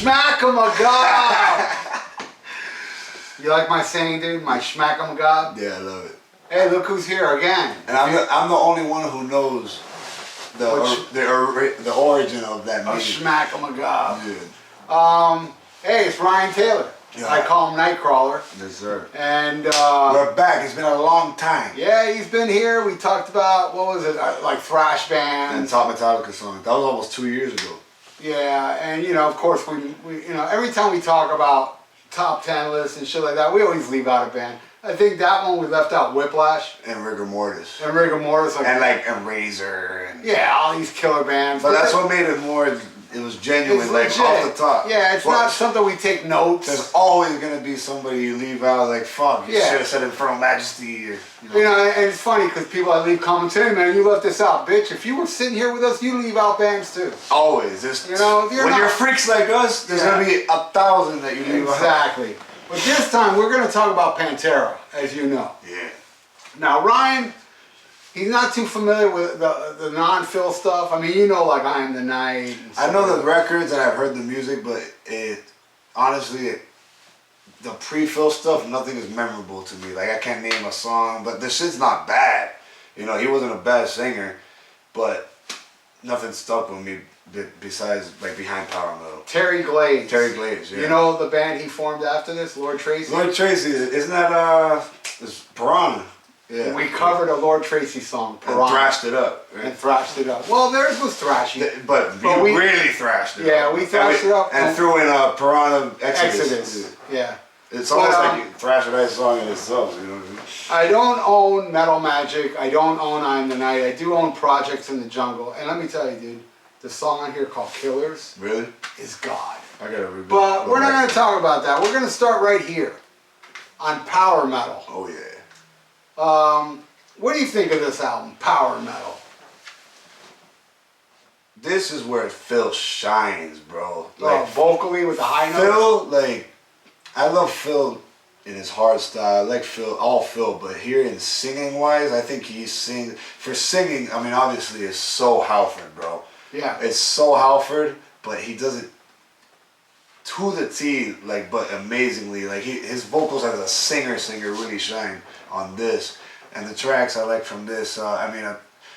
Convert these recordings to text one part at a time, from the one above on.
SHMACKEMAGOB! You like my saying, dude? My SHMACKEMAGOB? Yeah, I love it. Hey, look who's here again. And I'm the only one who knows the origin of that Oh, music. SHMACKEMAGOB. Yeah. Hey, it's Ryan Taylor. Yeah. I call him Nightcrawler. Yes, sir. And we're back. It's been a long time. yeah, he's been here. We talked about, what was it, like thrash bands. And top Metallica song. That was almost 2 years ago. Yeah, and you know, of course, we you know, every time we talk about top 10 lists and shit like that, we always leave out a band. I think that one we left out Whiplash. And Rigor Mortis. And Rigor Mortis. And like Razor. And yeah, all these killer bands. But that's what made it more, it was genuine, like legit. off the top. Yeah, it's not something we take notes. There's always going to be somebody you leave out like, fuck, you should have said Infernal Majesty. Or, you know, and it's funny because people that leave comments, hey man, you left this out, bitch. If you were sitting here with us, you leave out bands too. Always. You know, when you're freaks like us, there's going to be 1,000 that you leave out. Exactly. But this time, we're going to talk about Pantera, as you know. Yeah. Now, Ryan, he's not too familiar with the non-Phil stuff. I mean, you know, like I Am the Night. And I know the records and I've heard the music, but honestly, the pre-Phil stuff, nothing is memorable to me. Like, I can't name a song, but this shit's not bad. You know, he wasn't a bad singer, but nothing stuck with me besides, like, Behind Power Metal. Terry Glaze. Terry Glaze, yeah. You know the band he formed after this, Lord Tracy? Lord Tracy, isn't that, it's Piranha? Yeah. We covered a Lord Tracy song, Piranha. And thrashed it up. Right? And thrashed it up. Well, theirs was thrashy. But we really thrashed it up. Yeah, we thrashed it up. And threw in Piranha Exodus. Yeah. It's almost like you thrash a nice song in itself, you know what I mean? I don't own Metal Magic. I don't own I Am the Night. I do own Projects in the Jungle. And let me tell you, dude, the song on here called Killers really is God. I gotta read. But we're not going to talk about that. We're going to start right here on Power Metal. Oh, yeah. What do you think of this album, Power Metal? This is where Phil shines, bro. Like, vocally with the high notes? Phil, like, I love Phil in his hard style. I like Phil, all Phil, but here in singing wise, I think he's singing, for singing, I mean, obviously it's so Halford, bro. Yeah. It's so Halford, but he does it to the T, like, but amazingly. Like, his vocals as a singer really shine on this. And the tracks I like from this, I mean,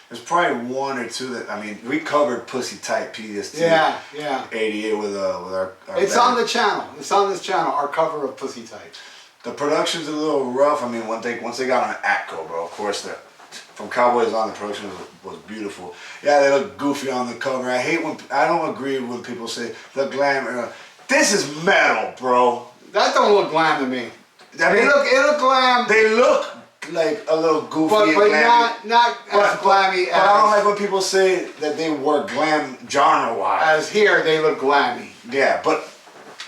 there's probably one or two that, I mean, we covered Pussy Tight PST. Yeah, yeah. 88 with our It's band. on the channel. It's on this channel, our cover of Pussy Tight. The production's a little rough. I mean, once they got on Atco, bro, of course, from Cowboys On, the production was beautiful. Yeah, they look goofy on the cover. I don't agree when people say the glam. This is metal, bro. That don't look glam to me. I mean, it look glam. They look like a little goofy but and glammy. not as glammy as... But I don't like when people say that they were glam genre-wise. As here, they look glammy. Yeah, but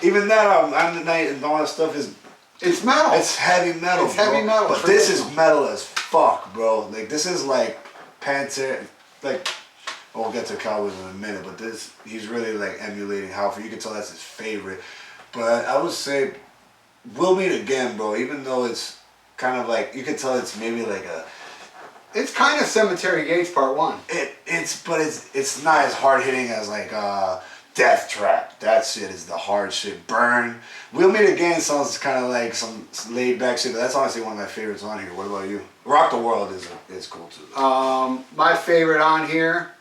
even that album, I'm the Night and all that stuff is... It's metal. It's heavy metal, It's heavy metal. But this is metal as fuck, bro. Like, this is like Pantera, like... We'll get to Cowboys in a minute, but he's really like emulating Halford. You can tell that's his favorite. But I would say We'll Meet Again, bro, even though it's kind of like, you can tell it's maybe like a... It's kind of Cemetery Gates Part 1. It's not as hard-hitting as like Death Trap. That shit is the hard shit. Burn. We'll Meet Again sounds kind of like some laid-back shit, but that's honestly one of my favorites on here. What about you? Rock the World is cool too. My favorite on here...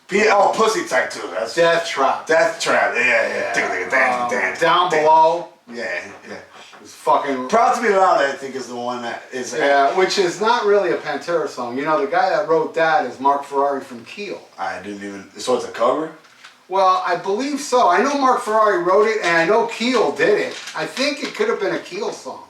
Pussy Tight too. That's Death Trap. Death Trap. Yeah. Down Below. Yeah. It's fucking... Proud to Be Loud, I think, is the one that is... Yeah, which is not really a Pantera song. You know, the guy that wrote that is Mark Ferrari from Keel. I didn't even... So it's a cover? Well, I believe so. I know Mark Ferrari wrote it, and I know Keel did it. I think it could have been a Keel song.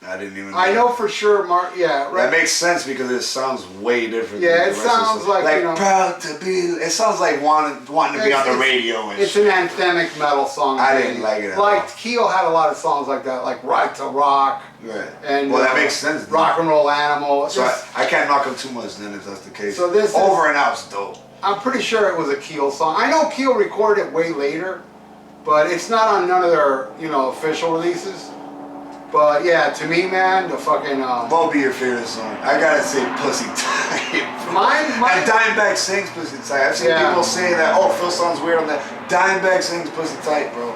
I didn't even... I know for sure Mark... Yeah, right. That makes sense because it sounds way different. Yeah, it sounds like, you know... Proud to be... It sounds like wanting to be on the radio and It's an anthemic metal song. I didn't like it at all. Like, Keel had a lot of songs like that, like Right to Rock. Right. And, well, that makes sense. Rock and Roll Animal. So I can't knock him too much then if that's the case. So this Over and Out's dope. I'm pretty sure it was a Keel song. I know Keel recorded it way later, but it's not on none of their, you know, official releases. But yeah, to me, man, the fucking... What would be your favorite song? I gotta say Pussy Tight. Mine... And Dimebag sings Pussy Tight. I've seen people say that, oh, Phil sounds weird on that. Dimebag sings Pussy Tight, bro.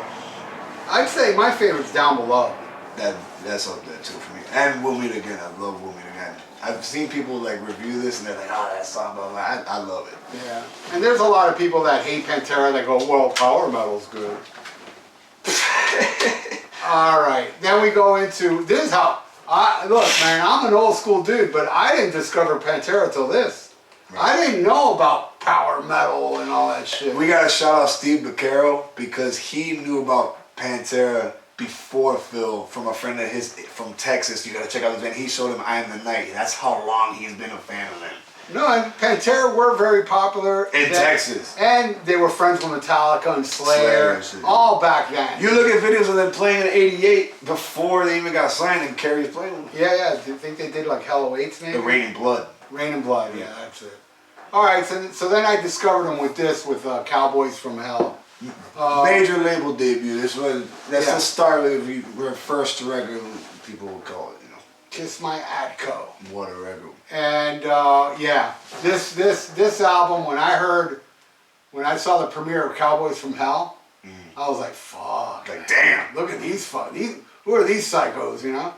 I'd say my favorite's Down Below. That's up there too for me. And We'll Meet Again. I love We'll Meet Again. I've seen people like review this and they're like, oh, that song, blah, blah. I love it. Yeah. And there's a lot of people that hate Pantera that go, well, power metal's good. All right. Then we go into, this is how, look, man, I'm an old school dude, but I didn't discover Pantera till this. Right. I didn't know about power metal and all that shit. We gotta shout out Steve Baccaro because he knew about Pantera before Phil from a friend of his from Texas. You gotta check out his band. He showed him I Am the Night. That's how long he's been a fan of them. No, and Pantera were very popular in Texas. And they were friends with Metallica and Slayer all back then. You look at videos of them playing in '88 before they even got signed and Carrie's playing them. Yeah. Do you think they did like Hell Awaits maybe? The Rain and Blood. Rain and Blood, yeah, that's it. All right, so then I discovered them with this, with Cowboys from Hell. Major label debut. That's the start of your first record, people would call it, you know. Kiss My Atco. What a record. And yeah, this album, when I saw the premiere of Cowboys from Hell, I was like, fuck. Like, damn. Look at who are these psychos, you know?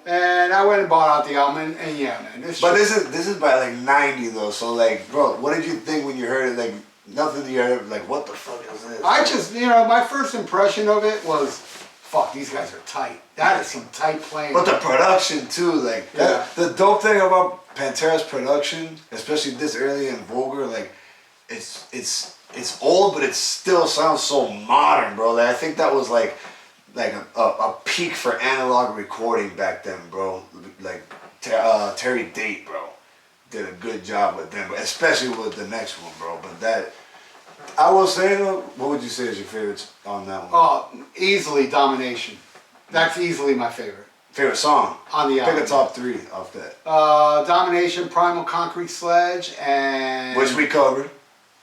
And I went and bought out the album, and yeah, man. This is by like '90 though, so like, bro, what did you think when you heard it? Like, nothing you heard, like, what the fuck is this? I just, my first impression of it was, fuck, these guys are tight. That is some tight playing. But the production too, like, yeah. The dope thing about Pantera's production, especially this early in Vulgar, like, it's old, but it still sounds so modern, bro. Like, I think that was like a peak for analog recording back then, bro. Like Terry Date, bro, did a good job with them, especially with the next one, bro. But that, I will say though, what would you say is your favorites on that one? Oh, easily Domination. That's easily my favorite. Favorite song on the album. Pick a top 3 off that. Domination, Primal Concrete Sledge, and which we covered.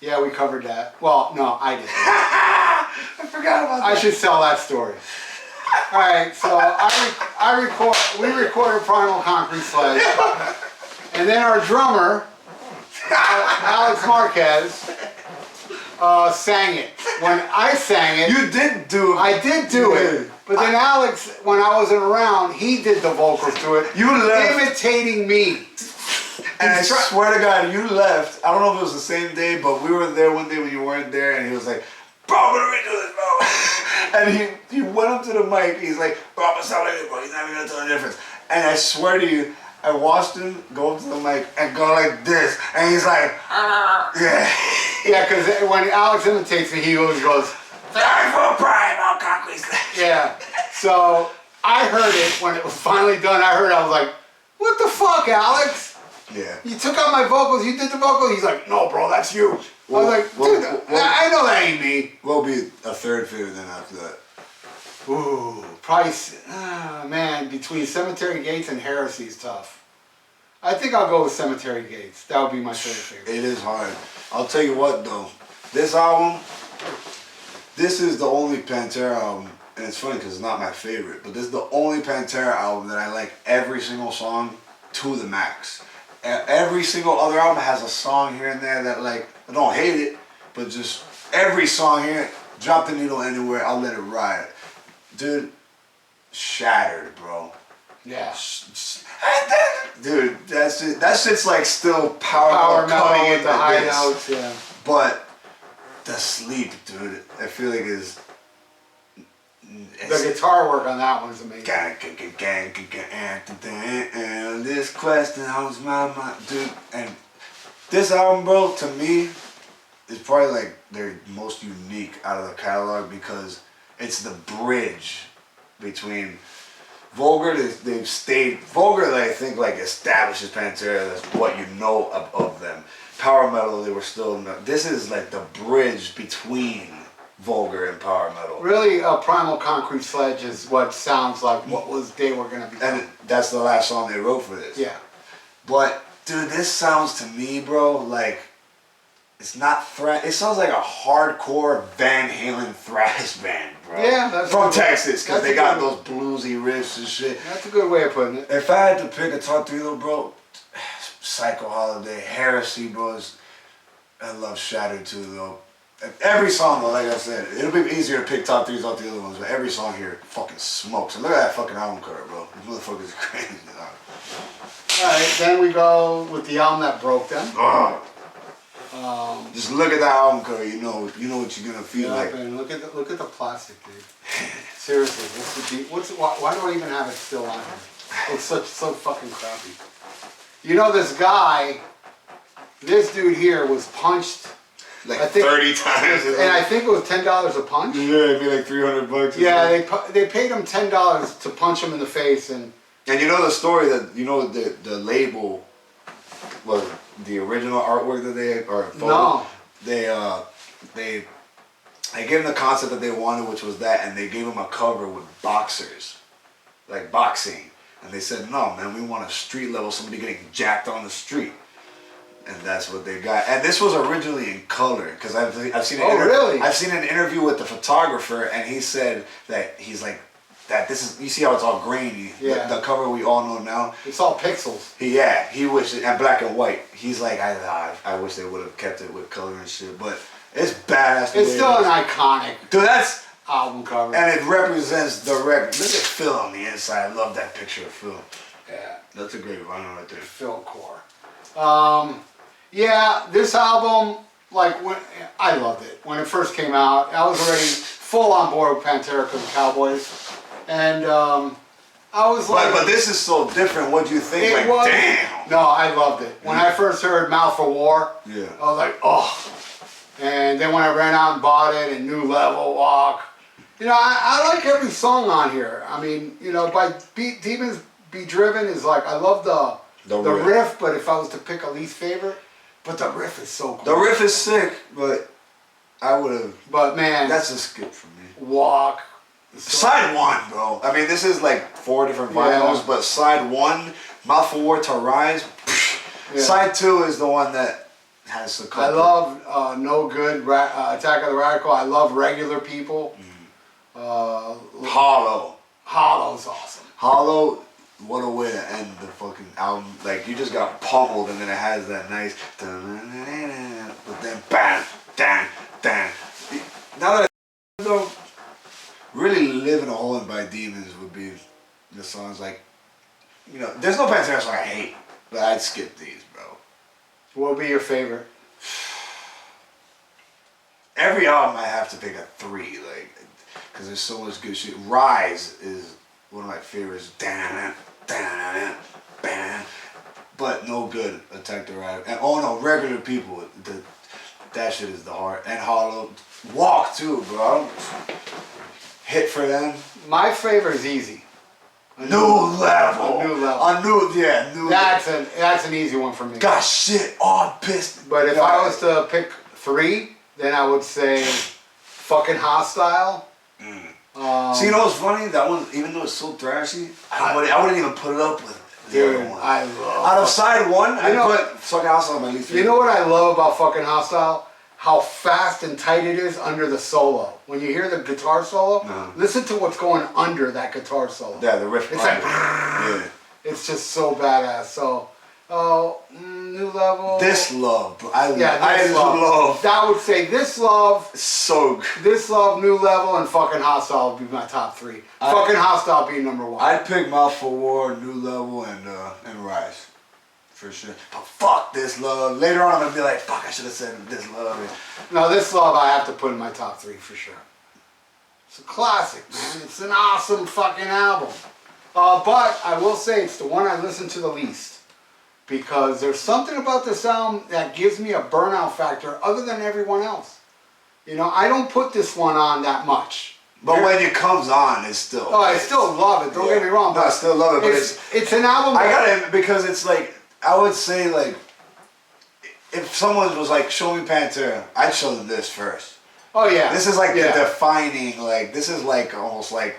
Yeah, we covered that. Well, no, I didn't. I forgot about that. I should tell that story. All right, so we recorded Primal Concrete Sledge, and then our drummer, Alex Marquez, sang it. When I sang it, you did do it. I did do it, but then Alex, when I wasn't around, he did the vocals to it. You left imitating me. And I swear to God, you left. I don't know if it was the same day, but we were there one day when you weren't there, and he was like, bro, what are we doing, bro? And he went up to the mic, he's like, bro, I'm gonna sound like this, bro, he's not even gonna tell the difference. And I swear to you, I watched him go up to the mic and go like this, and he's like, yeah. Yeah, because when Alex imitates me, he always goes, time for Primal Concrete Sledge. Yeah, so I heard it when it was finally done. I was like, what the fuck, Alex? Yeah. You took out my vocals, you did the vocals? He's like, no, bro, that's you. I was like, dude, I know that ain't me. What would be a third favorite then after that? Ooh, probably, man, between Cemetery Gates and Heresy is tough. I think I'll go with Cemetery Gates. That would be my favorite. It is hard. I'll tell you what though, this album, this is the only Pantera album, and it's funny because it's not my favorite, but this is the only Pantera album that I like every single song to the max. Every single other album has a song here and there that, like, I don't hate it, but just every song here, drop the needle anywhere, I'll let it ride. Dude, Shattered, bro. Yeah. Dude, that shit's like still power metal with the high notes, yeah. But the Sleep, dude, I feel like is... The guitar work on that one is amazing. And this question holds my mind, dude. And this album, bro, to me, is probably like their most unique out of the catalog because it's the bridge between Vulgar. They've stayed Vulgar. I think like establishes Pantera. That's what you know of them. Power metal, they were still. This is like the bridge between Vulgar and power metal. Really, Primal Concrete Sledge is what sounds like what they were going to be. And that's the last song they wrote for this. Yeah. But, dude, this sounds to me, bro, like, it's not thrash. It sounds like a hardcore Van Halen thrash band, bro. Yeah, that's from Texas, because they got those bluesy riffs and shit. That's a good way of putting it. If I had to pick a top 3, though, bro, Psycho Holiday, Heresy, bro, I love Shattered, too, though. Every song though, like I said, it'll be easier to pick top threes off the other ones, but every song here fucking smokes. And look at that fucking album cover, bro. This motherfucker's crazy. Alright, then we go with the album that broke them. Just look at that album cover, you know what you're gonna feel like. And look at the plastic, dude. Seriously, why do I even have it still on here? It's so fucking crappy. You know this guy, this dude here was punched like 30 times. And I think it was $10 a punch. Yeah, it'd be like $300. Yeah, they paid him $10 to punch him in the face, and you know the story that the label was the original artwork that they no. They gave him the concept that they wanted, which was that, and they gave him a cover with boxers, like boxing, and they said, no man, we want a street level, somebody getting jacked on the street. And that's what they got. And this was originally in color, because I've seen really? I've seen an interview with the photographer, and he said that he's like that. This is, you see how it's all grainy. Yeah. The cover we all know now. It's all pixels. He wished it, and black and white. He's like, I wish they would have kept it with color and shit. But it's badass. It's still an iconic. Dude, that's album cover. And it represents the record. Look at Phil on the inside. I love that picture of Phil. Yeah. That's a great vinyl right there. Phil Core. Yeah, this album, like, I loved it. When it first came out, I was already full on board with Pantera because of Cowboys. And I was like... But this is so different. What do you think? Like, damn! No, I loved it. When I first heard Mouth for War, yeah, I was like, oh. And then when I ran out and bought it, and New Level, Walk. You know, I like every song on here. I mean, you know, by Demons Be Driven is like, I love the riff, but if I was to pick a least favorite, but the riff is so cool. The riff is sick, but I would have. But man, that's a skip for me. Walk. Side one, bro. I mean, this is like 4 different vinyls, but side one, Mouth for War to Rise. Yeah. Side 2 is the one that has the. I love No Good, Attack of the Radical. I love Regular People. Hollow. Hollow's awesome. Hollow. What a way to end the fucking album. Like, you just got pummeled, and then it has that nice, but then bam, dan. Now that I though, really Living a Hole in by Demons would be the songs like, you know, there's no Pantera song I hate, but I'd skip these, bro. What would be your favorite? Every album I have to pick a 3, like, because there's so much good shit. Rise is one of my favorites. But No Good, Attack the Rider. And oh no, Regular People. That shit is the heart. And Hollow. Walk too, bro. Hit for them. My favorite is Easy. New Level. New That's an easy one for me. Gosh, shit. Oh, I'm pissed. But if I was to pick 3, then I would say fucking Hostile. So you know what's funny? That one, even though it's so thrashy, I wouldn't even put it up with the other one. I love. Out of side 1, I put fucking Hostile on my least favorite. You know what I love about fucking Hostile? How fast and tight it is under the solo. When you hear the guitar solo, listen to what's going under that guitar solo. Yeah, the riff. It's like, yeah. It's just so badass. So, New Level. This Love, bro. I love. I would say This Love. So good. This Love, New Level, and fucking Hostile would be my top 3. Fucking Hostile being number 1. I'd pick Mouth for War, New Level, and Rise. For sure. But fuck This Love. Later on I'm gonna be like, fuck, I should have said This Love. No, This Love I have to put in my top 3 for sure. It's a classic, man. It's an awesome fucking album. But I will say it's the one I listen to the least. Because there's something about this album that gives me a burnout factor other than everyone else. You know, I don't put this one on that much. But when it comes on, it's still... Oh, I still love it. Don't get me wrong. But I still love it, but it's an album... I gotta... Because it's like... I would say, like... If someone was like, show me Pantera, I'd show them this first. Oh, yeah. This is like the defining... Like, this is like almost like...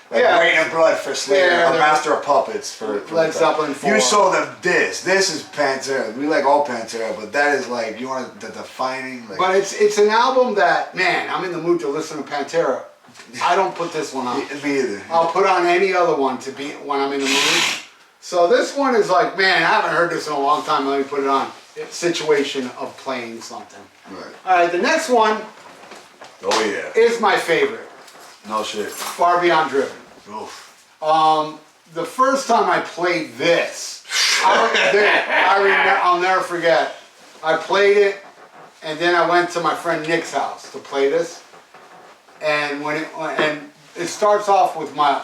Weight and Blood for Slayer, a Master of Puppets for Led Zeppelin 4. You show them this. This is Pantera. We like all Pantera, but that is like, you want the defining... Like, but it's an album that, man, I'm in the mood to listen to Pantera. I don't put this one on. Me either. I'll put on any other one to be when I'm in the mood. So this one is like, man, I haven't heard this in a long time. Let me put it on. Situation of playing something. Right. All right, the next one, Oh yeah. is my favorite. No shit. Far Beyond Driven. Oof. The first time I played this, I'll never forget. I played it, and then I went to my friend Nick's house to play this. And it starts off with my,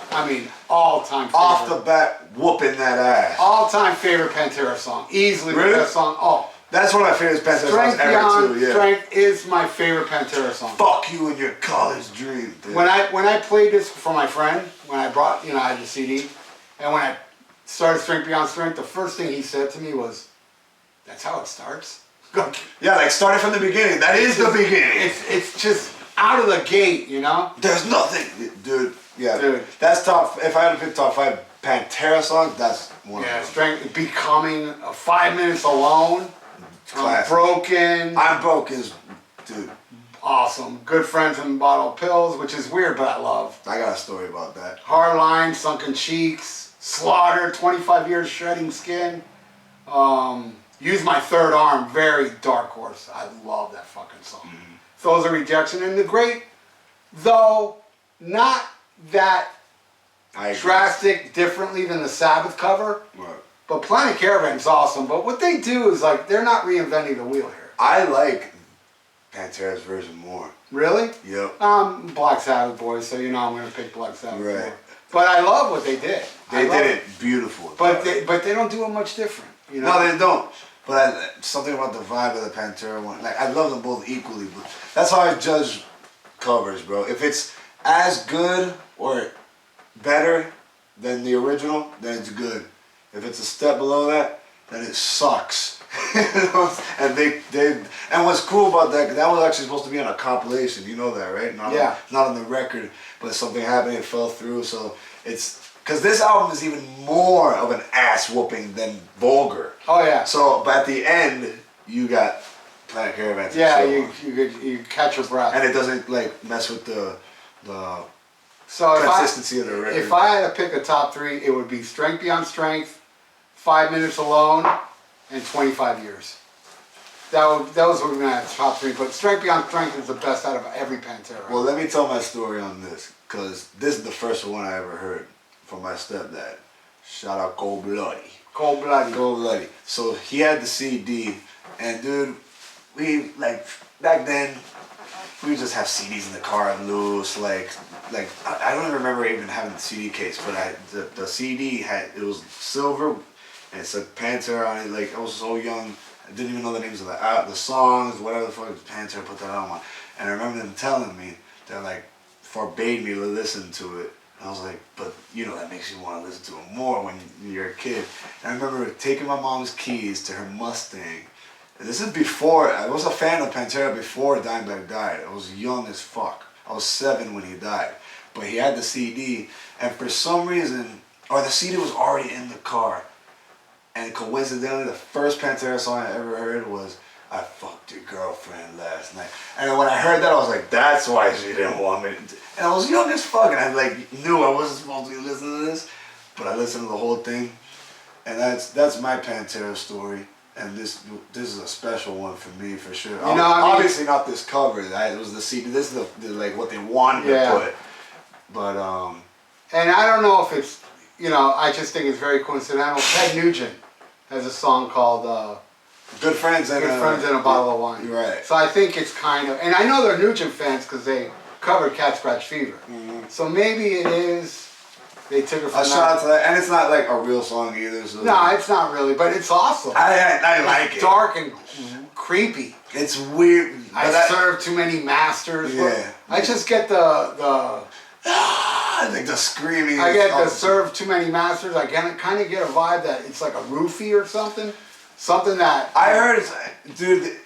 all-time favorite. Off the bat, whooping that ass. All-time favorite Pantera song. Easily Really? the best song. Oh. That's one of my favorite Pantera songs ever too, yeah. Strength is my favorite Pantera song. Fuck you and your college dream, dude. When I played this for my friend, when I brought, I had the CD, and when I started Strength Beyond Strength, the first thing he said to me was, "That's how it starts?" Yeah, like starting from the beginning. That is the beginning. It's just out of the gate, There's nothing, dude. Yeah, Dude. That's top. If I had to pick top 5 Pantera songs, that's one of them. Strength, Becoming, 5 Minutes Alone, Broken. I'm Broke is, dude. Awesome. Good Friends and Bottle of Pills, which is weird, but I love. I got a story about that. Hard Line, Sunken Cheeks, Slaughter, 25 Years Shredding Skin. Use My Third Arm, very dark horse. I love that fucking song. Mm-hmm. Those are Rejection. And the great, though not that drastic differently than the Sabbath cover, Right. but Planet Caravan's awesome. But what they do is like, they're not reinventing the wheel here. I like Pantera's version more. Really? Yep. Black Sabbath boy, so I'm going to pick Black Sabbath. Right. More. But I love what they did. They did it beautiful. But they don't do it much different. No, they don't. But something about the vibe of the Pantera one. Like, I love them both equally, but that's how I judge covers, bro. If it's as good or better than the original, then it's good. If it's a step below that, then it sucks. And and what's cool about that was actually supposed to be on a compilation. You know that, right? Not on the record, but something happened, it fell through. So it's because this album is even more of an ass whooping than Vulgar. Oh yeah. So, but at the end, you got Planet Caravan. Yeah, you catch your breath, and it doesn't like mess with the so consistency of the record. If I had to pick a top 3, it would be Strength Beyond Strength, 5 Minutes Alone, and 25 Years. Those would be my top 3. But Strength Beyond Strength is the best out of every Pantera. Well, let me tell my story on this, because this is the first one I ever heard from my stepdad. Shout out Cold Bloody. Cold Bloody. Cold Bloody. So he had the CD, and dude, we like back then we would just have CDs in the car loose. Like I don't even remember even having the CD case, but the CD it was silver, and it said Pantera on it. Like I was so young, I didn't even know the names of the songs, whatever the fuck Pantera put that on. And I remember them telling me that like forbade me to listen to it. I was like, but that makes you want to listen to it more when you're a kid. And I remember taking my mom's keys to her Mustang. And this is before, I was a fan of Pantera before Dimebag died. I was young as fuck. I was 7 when he died. But he had the CD, and for some reason, or the CD was already in the car. And coincidentally, the first Pantera song I ever heard was I Fucked Your Girlfriend Last Night. And when I heard that, I was like, that's why she didn't want me to. And I was young as fuck, and I knew I wasn't supposed to be listening to this, but I listened to the whole thing. And that's my Pantera story, and this is a special one for me for sure. Obviously not this cover. It was the CD. This is the like what they wanted to put. But and I don't know if it's I just think it's very coincidental. Ted Nugent has a song called Good Friends and a Bottle of Wine. Right. So I think it's kind of, and I know they're Nugent fans because they covered Cat Scratch Fever. Mm-hmm. So maybe it is, they took it from a shot out to that, and it's not like a real song either. So no, it's not really, but it's awesome. I like it. Dark and creepy. It's weird. I serve too many masters. Yeah. I just get the like the screaming. I get the serve too many masters. I kind of get a vibe that it's like a roofie or something. Something that I heard, dude.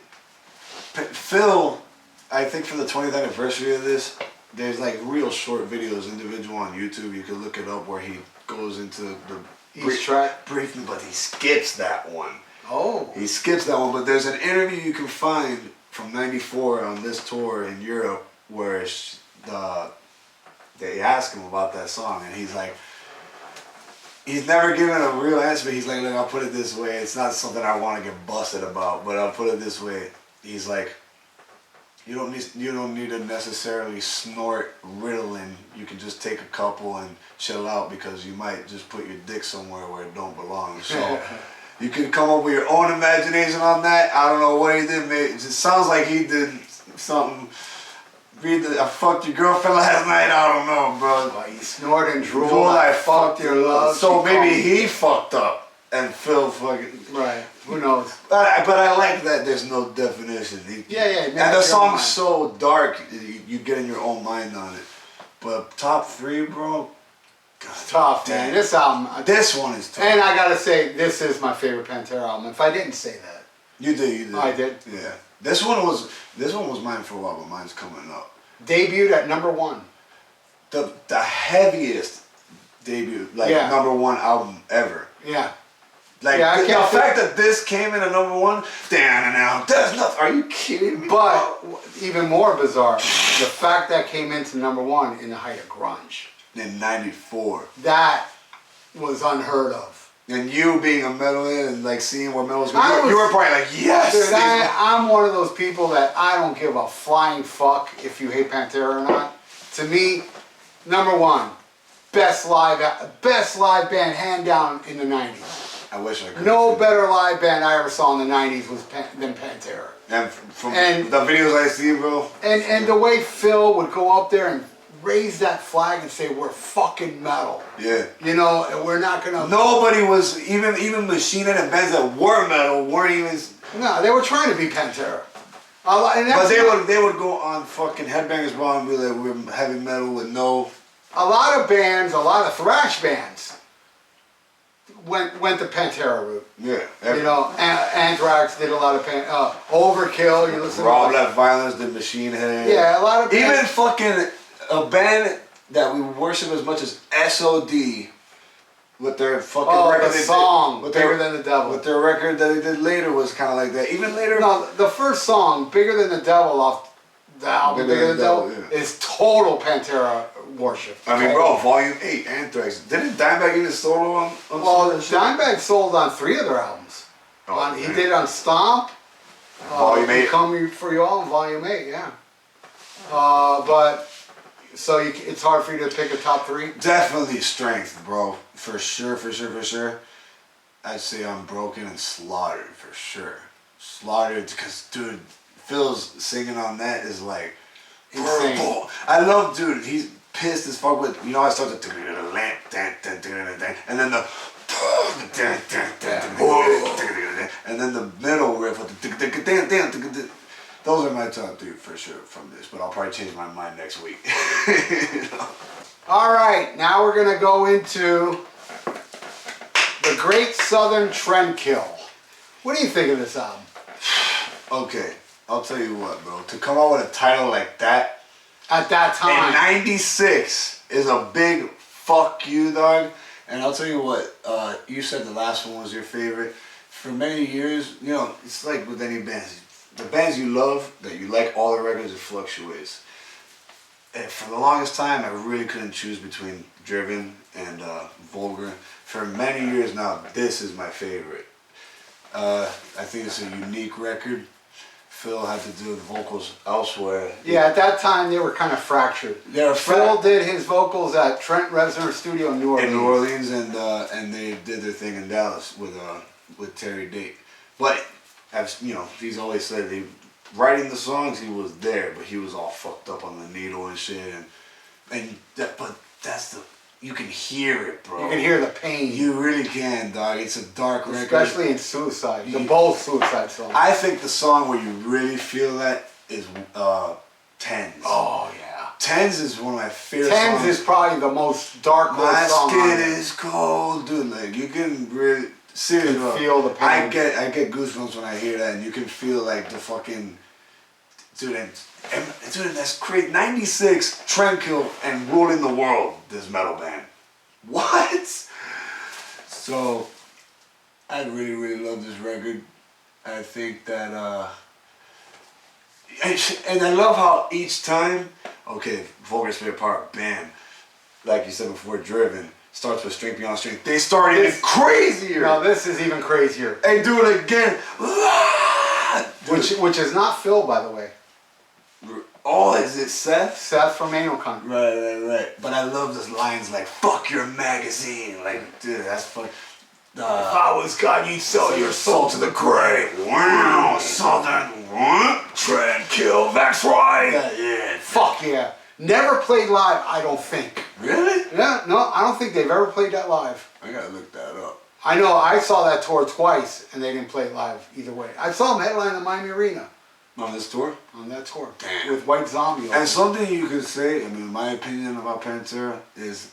Phil, I think for the 20th anniversary of this, there's like real short videos, individual on YouTube. You can look it up where he goes into the briefing, but he skips that one. Oh. He skips that one, but there's an interview you can find from '94 on this tour in Europe where they ask him about that song, and he's like, he's never given a real answer, but he's like, look, I'll put it this way. It's not something I want to get busted about, but I'll put it this way. He's like, You don't need to necessarily snort Ritalin. You can just take a couple and chill out because you might just put your dick somewhere where it don't belong. So you can come up with your own imagination on that. I don't know what he did, mate. It just sounds like he did something. I fucked your girlfriend last night. I don't know, bro. Well, you snored and drool. I fucked your love. So maybe he fucked up and Phil fucking. Right. Who knows? But I like that there's no definition. Yeah. And the song's so dark, you get in your own mind on it. But top 3, bro. God, tough, man. This album. This one is tough. And I gotta say, this is my favorite Pantera album. If I didn't say that. You did. I did. Yeah. This one was mine for a while, but mine's coming up. Debuted at #1. The heaviest debut, #1 album ever. Yeah. Like the fact that this came in at #1, down and out. There's nothing. Are you kidding me? But even more bizarre, the fact that came into #1 in the height of grunge. In '94. That was unheard of. And you being a metalhead and like seeing what metal's going, you were probably like, yes. Dude, I'm one of those people that I don't give a flying fuck if you hate Pantera or not. To me, #1, best live band hand down in the '90s. I wish I could. No better live band I ever saw in the '90s than Pantera. And from the videos I see, bro. And the way Phil would go up there and raise that flag and say, we're fucking metal. Yeah. You know, and we're not gonna... Nobody was, even Machine Head and bands that were metal weren't even... No, they were trying to be Pantera. But they would go on fucking Headbangers Ball and be like, we're heavy metal with no... A lot of bands, a lot of thrash bands went the Pantera route. Yeah. You know, Anthrax did a lot of Overkill, you listen Raw Black Violence did Machine Head. Yeah, a lot of bands. Even fucking... A band that we worship as much as SOD with their fucking record. The song, Bigger Than the Devil. With their record that they did later was kind of like that. Even later. No, the first song, Bigger Than the Devil, off the album Bigger Than the Devil, is total Pantera worship. I mean, bro, Volume 8, Anthrax. Didn't Dimebag even solo on well, Dimebag sold on 3 of their albums. He did on Stomp. Volume 8. Come For You All, Volume 8, yeah. But... So it's hard for you to pick a top 3? Definitely Strength, bro. For sure. I'd say Unbroken and Slaughtered, for sure. Slaughtered, because, dude, Phil's singing on that is like... Insane. I love, dude, he's pissed as fuck with... You know, I start to... And then the... And then the middle riff with the... Those are my top 3 for sure from this, but I'll probably change my mind next week. You know? All right, now we're gonna go into the Great Southern Trendkill. What do you think of this album? Okay, I'll tell you what, bro. To come out with a title like that at that time in '96 is a big fuck you, dog. And I'll tell you what. You said the last one was your favorite. For many years, you know, it's like with any bands. The bands you love, that you like all the records, it fluctuates. And for the longest time, I really couldn't choose between Driven and Vulgar. For many years now, this is my favorite. I think it's a unique record. Phil had to do the vocals elsewhere. Yeah, at that time they were kind of fractured. Phil did his vocals at Trent Reznor Studio in New Orleans. In New Orleans, and they did their thing in Dallas with Terry Date. But as you know, he's always said writing the songs he was there, but he was all fucked up on the needle and shit, but that's the you can hear it, bro. You can hear the pain. You really can, dog. It's a dark record, especially in Suicide. Both Suicide songs. I think the song where you really feel that is Tens. Oh yeah. Tens is one of my favorite songs. Tens is probably the most dark song. My skin is cold, dude. Like you can really. Seriously, you can feel the pain. I get goosebumps when I hear that, and you can feel like the fucking dude. And that's crazy. '96, Trendkill, and ruling the world. This metal band. What? So, I really love this record. I think that, and I love how each time, okay, Vulgar Spirit Part, bam, like you said before, Driven. Starts with Strength Beyond Strength. They start even crazier. No, this is even crazier. And do it again. Which is not Phil, by the way. Oh, is it Seth? Seth from Anal Cunt. Right. But I love those lines like, fuck your magazine. Like, dude, that's fun. If I was God, you'd sell your soul to the grave. Wow, Southern, what? Trendkill, that's right. Yeah. Fuck yeah. Never played live, I don't think. Really? Yeah, no, I don't think they've ever played that live. I gotta look that up. I know, I saw that tour twice, and they didn't play it live either way. I saw them headline the Miami Arena On this tour? on that tour. Damn. With White Zombie. And something you could say, I mean, my opinion about Pantera is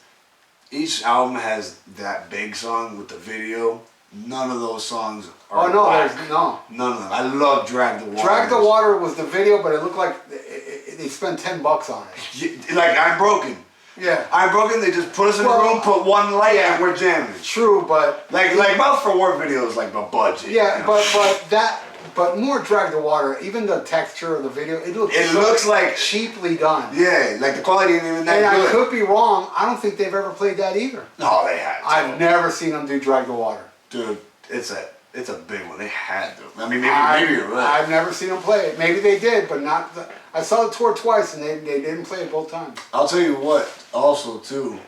each album has that big song with the video. None of those songs are whack. No. None of them. I love Drag the Water. Drag the Water was the video, but it looked like they spent $10 on it. Like, I'm Broken. Yeah. I'm Broken, they just put us in a room, put one light, and we're jamming. True, but... Like Mouth for War video is like a budget. Yeah, you know? but more Drag the Water, even the texture of the video, it looks like cheaply done. Yeah, like the quality ain't even that And good. I could be wrong, I don't think they've ever played that either. No, they had to. I've never seen them do Drag the Water. Dude, it's a big one. They had to. I mean, maybe you're right. I've never seen them play it. Maybe they did, but not... I saw the tour twice, and they didn't play it both times. I'll tell you what, also, too,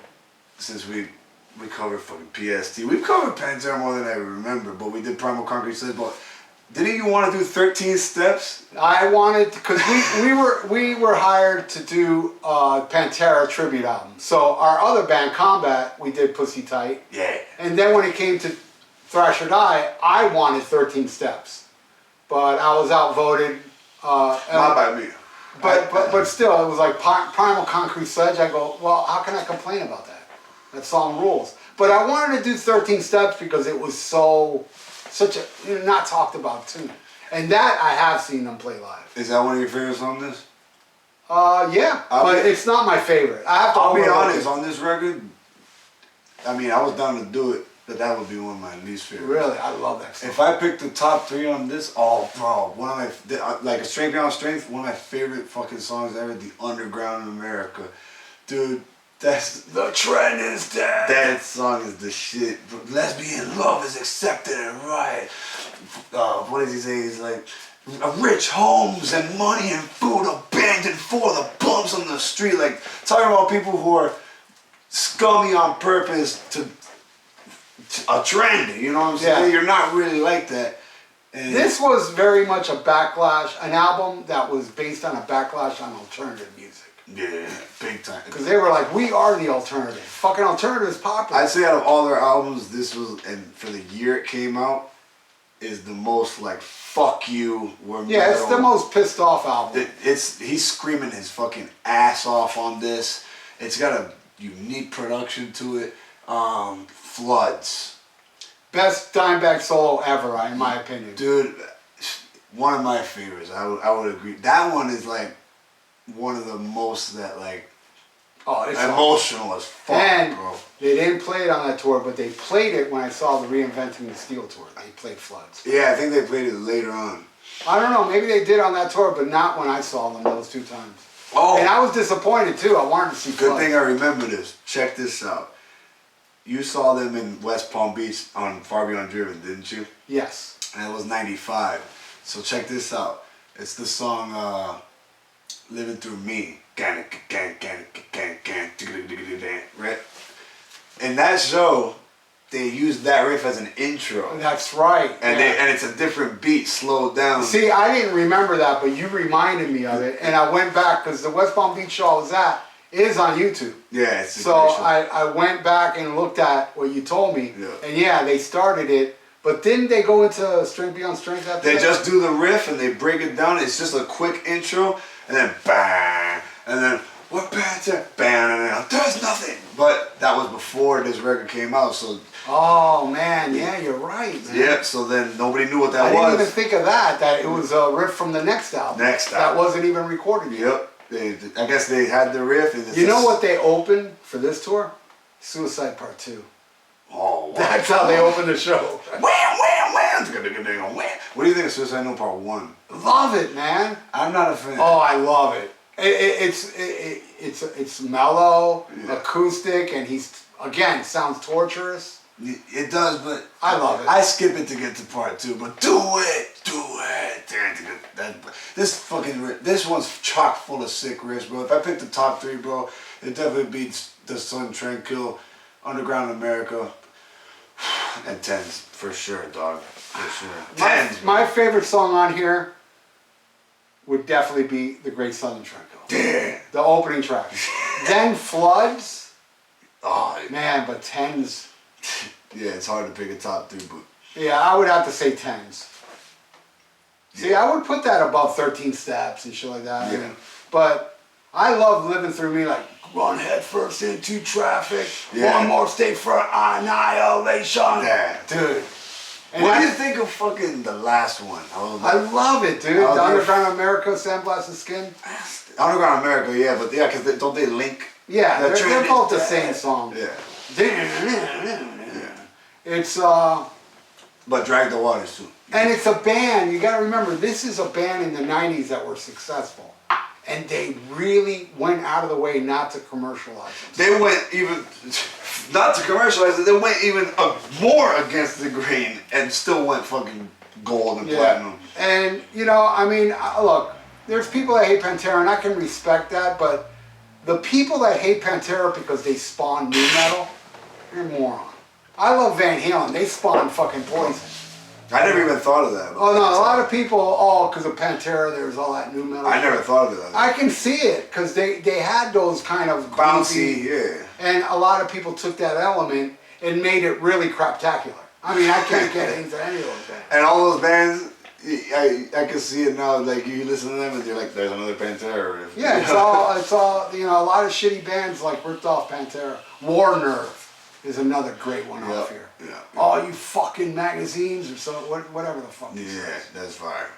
since we covered fucking PST, we've covered Pantera more than I remember, but we did Primal Concrete Sledge, but didn't you want to do 13 Steps? I wanted, because we were hired to do Pantera tribute album. So our other band, Combat, we did Pussy Tight. Yeah. And then when it came to Thrash or Die, I wanted 13 Steps. But I was outvoted. Not by me. But still, it was like Primal Concrete Sledge. I go, well, how can I complain about that? That song rules. But I wanted to do 13 Steps because it was such a not talked about tune. And that I have seen them play live. Is that one of your favorites on this? Yeah, but it's not my favorite. I have to. I'll be honest, on this record, I mean, I was down to do it, but that would be one of my least favorites. Really, I love that song. If I picked the top 3 on this, oh bro, one of my, like a Strength Beyond Strength, one of my favorite fucking songs ever, The Underground in America. Dude, that's... The trend is dead. That song is the shit. Lesbian love is accepted and right. What does he say? He's like, rich homes and money and food abandoned for the bums on the street. Like, talking about people who are scummy on purpose to a trend, you know what I'm saying? Yeah. You're not really like that. And This was very much a backlash, an album that was based on a backlash on alternative music. yeah, big time. Because they were like, we are the alternative. Fucking alternative is popular. I'd say out of all their albums, this was, and for the year it came out, is the most like, fuck you, we're yeah, it's metal. the most pissed off album. He's screaming his fucking ass off on this. It's got a unique production to it. Floods. Best Dimebag solo ever, in my opinion. Dude, one of my favorites. I would agree. That one is like one of the most that like It's emotional as fuck, and bro. they didn't play it on that tour, but they played it when I saw the Reinventing the Steel tour. They played Floods. Yeah, I think they played it later on. I don't know, maybe they did on that tour, but not when I saw them those 2 times. Oh, And I was disappointed too. I wanted to see good Floods. thing I remember this. Check this out. You saw them in West Palm Beach on Far Beyond Driven, didn't you? Yes. And it was 95. So check this out. It's the song Living Through Me. Right? In that show, they used that riff as an intro. That's right. And yeah. and it's a different beat, slowed down. See, I didn't remember that, but you reminded me of it. And I went back, because the West Palm Beach show I was at is on YouTube. Yeah, it's a So great show. I went back and looked at what you told me. Yeah. And yeah, they started it. But didn't they go into Strength Beyond Strength after They that? just do the riff and they break it down. It's just a quick intro, and then bang, and then what Pantera, bang, and there's nothing. But that was before this record came out, so Oh, man. Yeah, you're right, man. yeah. So then nobody knew what that I was. didn't even think of that it was a riff from the next album. Next That album. wasn't even recorded yet. Yep. I guess they had the riff. And it's You know just- what they opened for this tour? Suicide Part 2. Oh, wow. That's how they opened the show. Wham, wham, wham. What do you think of Suicide No Part 1? Love it, man. I'm not a fan. Oh, I love it. It's mellow, Yeah. acoustic, and he's, again, sounds torturous. It does, but I love it. I skip it to get to Part 2, but do it. This one's chock full of sick riffs, bro. If I pick the top 3, bro, it definitely beats the Sun Trendkill, Underground America, and Tens for sure, dog. For sure. Tens. My favorite song on here would definitely be The Great Southern Trendkill. Damn. The opening track. Then Floods. Oh man, but Tens. Yeah, it's hard to pick a top 3, but yeah, I would have to say Tens. See, I would put that above 13 Steps and shit like that. Yeah. I mean, but I love Living Through Me, like run headfirst into traffic. Yeah. One more state for annihilation. yeah, Dude. And what do you think of fucking the last one? I love it, dude. The Underground America, Sandblasted Skin. Underground America, yeah, but yeah, because don't they link? Yeah, they're both the same song. Yeah. It's But Drag the Waters too. and it's a band. You got to remember, this is a band in the '90s that were successful, and they really went out of the way not to commercialize them. They went even not to commercialize it. They went even more against the grain and still went fucking gold and platinum. And you know, I mean, look, there's people that hate Pantera, and I can respect that, but the people that hate Pantera because they spawn new metal, you're a moron. I love Van Halen. They spawned fucking Poison. I never even thought of that. Oh no, a lot of people, because of Pantera, there's all that new metal. I never thought of that. I can see it, because they had those kind of Bouncy, goofy, yeah. and a lot of people took that element and made it really craptacular. I mean, I can't get into any of those bands. And all those bands, I can see it now. Like you listen to them and you're like, "There's another Pantera riff." Yeah, it's all. You know, a lot of shitty bands like ripped off Pantera. War Nerve is another great one off here. Yeah. Oh, you fucking magazines or so, whatever the fuck. Yeah, that's fire.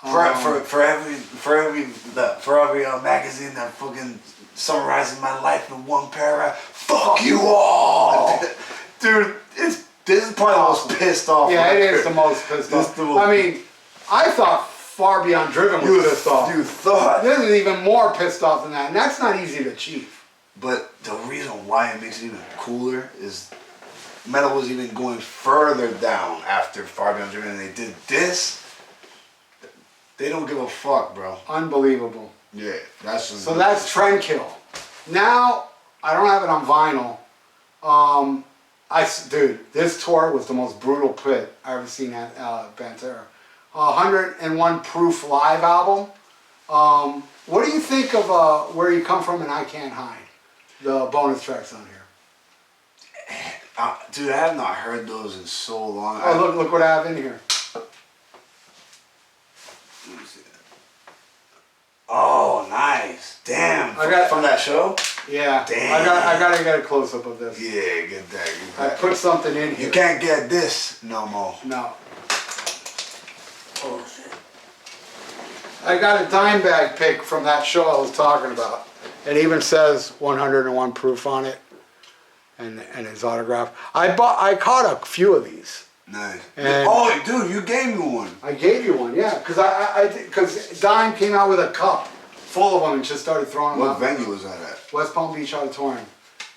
For For every magazine that fucking summarizes my life in one para, fuck you all, dude. This is probably the most pissed off. Yeah, it is the most pissed off. I mean, I thought Far Beyond Driven was pissed off. You thought? This is even more pissed off than that, and that's not easy to achieve. But the reason why it makes it even cooler is metal was even going further down after Far Beyond Driven, and they did this. They don't give a fuck, bro. Unbelievable. Yeah, that's just so that's Trendkill. Now I don't have it on vinyl. Dude, this tour was the most brutal pit I ever seen at Pantera. 101 Proof live album. What do you think of Where You Come From and I Can't Hide? The bonus tracks on here. Dude, I have not heard those in so long. Oh, look what I have in here. Let me see that. Oh, nice. Damn. From that show? Yeah. Damn. I gotta get a close up of this. Yeah, get that. I put something in here. You can't get this no more. No. Oh shit. I got a dime bag pick from that show I was talking about. It even says 101 proof on it, and his autograph. I caught a few of these. Nice. And oh, dude, you gave me one. I gave you one, yeah, because Dime came out with a cup full of them and just started throwing them out. What venue was that at? West Palm Beach Auditorium.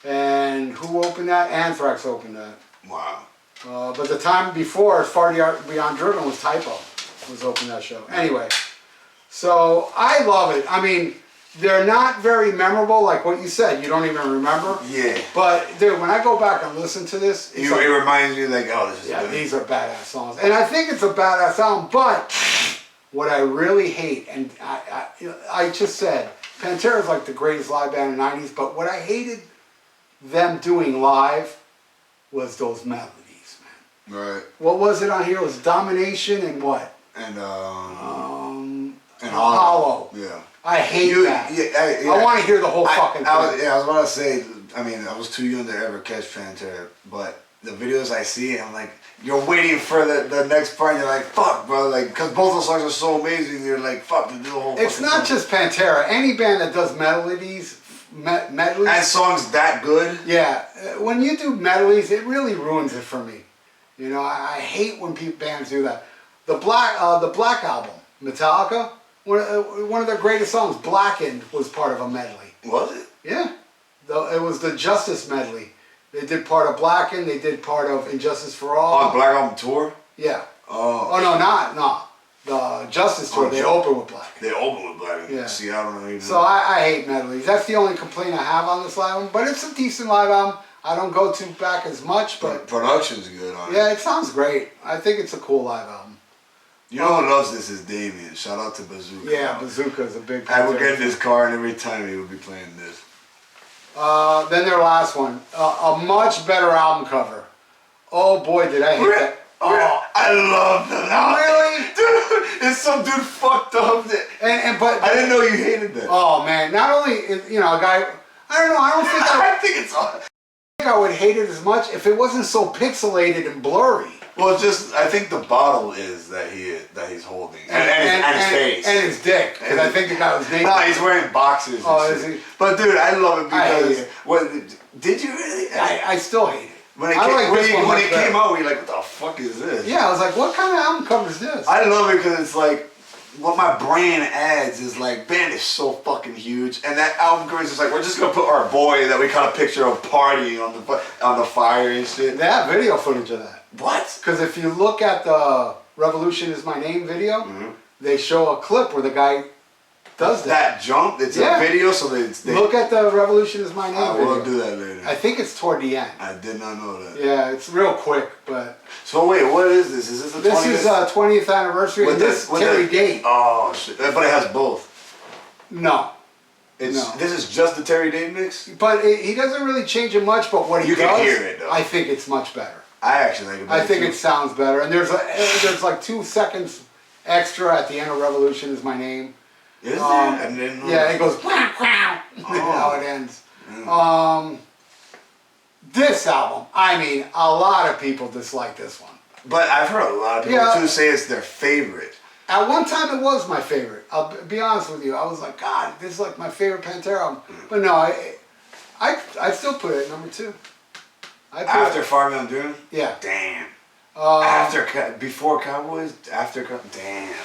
And who opened that? Anthrax opened that. Wow. But the time before, Far Beyond Driven was Typo. Was opening that show. Anyway, so I love it. I mean, they're not very memorable, like what you said. You don't even remember. Yeah. But dude, when I go back and listen to this, it reminds you like, oh, this is good. These are badass songs, and I think it's a badass album. But what I really hate, and I just said, Pantera is like the greatest live band in the '90s. But what I hated them doing live was those melodies, man. Right. What was it on here? It was Domination and what? And Hollow. Yeah. I hate that. Yeah, I want to hear the whole fucking thing. I was about to say, I mean, I was too young to ever catch Pantera, but the videos I see, I'm like, you're waiting for the next part, and you're like, fuck, bro, like, because both those songs are so amazing, you're like, fuck, to do the whole It's not song. just Pantera. Any band that does medleys, and songs that good. Yeah, when you do medleys, it really ruins it for me. You know, I hate when bands do that. The Black Album, Metallica, one of their greatest songs, Blackened, was part of a medley. Was it? Yeah. It was the Justice medley. They did part of Blackened, they did part of Injustice for All. On Black Album Tour? Yeah. Oh. Oh, no. the Justice tour, they open with Black. They open with Black. Yeah. See, I don't know even. So I hate medleys. That's the only complaint I have on this album. But it's a decent live album. I don't go to back as much, but production's good on it. yeah, it sounds great. I think it's a cool live album. You know who loves this is Damien. Shout out to Bazooka. Yeah, Bazooka is a big. I would get in his car and every time he would be playing this. Then their last one, a much better album cover. Oh boy, did I hate that. Oh, I love that. really? Dude, it's some dude fucked up. But I didn't know you hated that. oh man, not only you know a guy. I don't know. I don't think I think it's all. I would hate it as much if it wasn't so pixelated and blurry. Well, it's just I think the bottle is that he's holding and his face and his dick. Because I think the guy was naked. No, he's wearing boxers. Oh, and is shit. he? But dude, I love it I hate because it. what did you really? I still hate it. When it I came, like when this it, one when much it better. came out, we were like, what the fuck is this? Yeah, I was like, what kind of album cover is this? I love it because it's like, what my brain adds is like, band is so fucking huge, and that album cover is just like, we're just gonna put our boy that we kind of picture of partying on the fire and shit. They have video footage of that. What? Because if you look at the Revolution Is My Name video, they show a clip where the guy does that. That jump, it's a video, so they Look at the Revolution Is My Name I video. will do that later. I think it's toward the end. I did not know that. Yeah, it's real quick, but... So wait, what is this? Is this the 20th? This is 20th anniversary, and this Terry Date. Oh shit! But it has both. No. It's No. This is just the Terry Date mix. But he doesn't really change it much, but what he You does, can hear it, though. I think it's much better. I actually like it. I think too. it sounds better, and there's like 2 seconds extra at the end of Revolution Is My Name. Is there? I didn't know. Yeah, it goes wow, wow, how it ends. This album, I mean, a lot of people dislike this one. But I've heard a lot of people too say it's their favorite. At one time, it was my favorite. I'll be honest with you. I was like, God, this is like my favorite Pantera album. But no, I still put it at number 2. After Farmland Doom? Yeah. Damn. Before Cowboys? Damn,